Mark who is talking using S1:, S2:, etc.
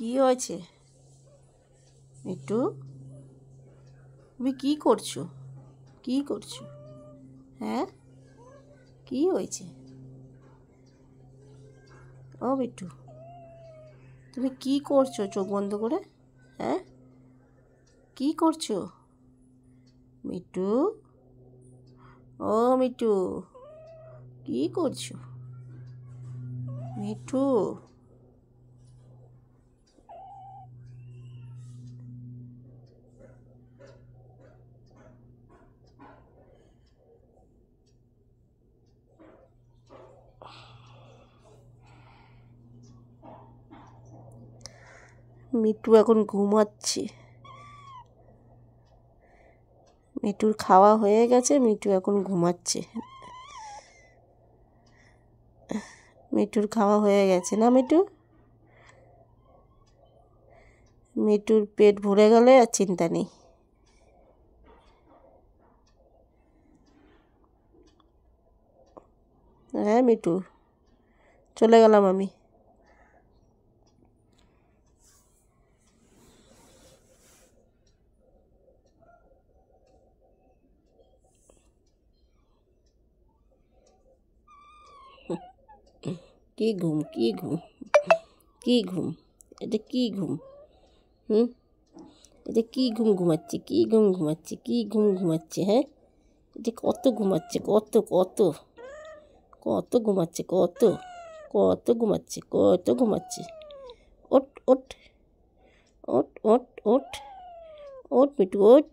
S1: কি হয়েছে মিটু? তুমি কি করছো? কি করছো? হ্যাঁ, কি হয়েছে? ও মিটু, তুমি কি করছো চোখ বন্ধ করে? হ্যাঁ, কি করছো মিটু? ও মিটু, কি করছো মিঠু? মিটু এখন ঘুমাচ্ছে। মিটুর খাওয়া হয়ে গেছে, মিটু এখন ঘুমাচ্ছে। মিটুর খাওয়া হয়ে গেছে না মিটু? মিটুর পেট ভরে গেলে আর চিন্তা নেই। হ্যাঁ মিটু, চলে গেলাম আমি। কি ঘুম, কি ঘুম, কি ঘুম, এটা কি ঘুম? হুম, এটা কি ঘুম ঘুমাচ্ছে, কি ঘুম ঘুমাচ্ছে, কি ঘুম ঘুমাচ্ছে? হ্যাঁ, এটা কত ঘুমাচ্ছে, কত কত কত ঘুমাচ্ছে, কত কত ঘুমাচ্ছে, কত ঘুমাচ্ছে। ওঠ ওঠ ওঠ ওঠ ওঠ ওঠ মিটু ওঠ।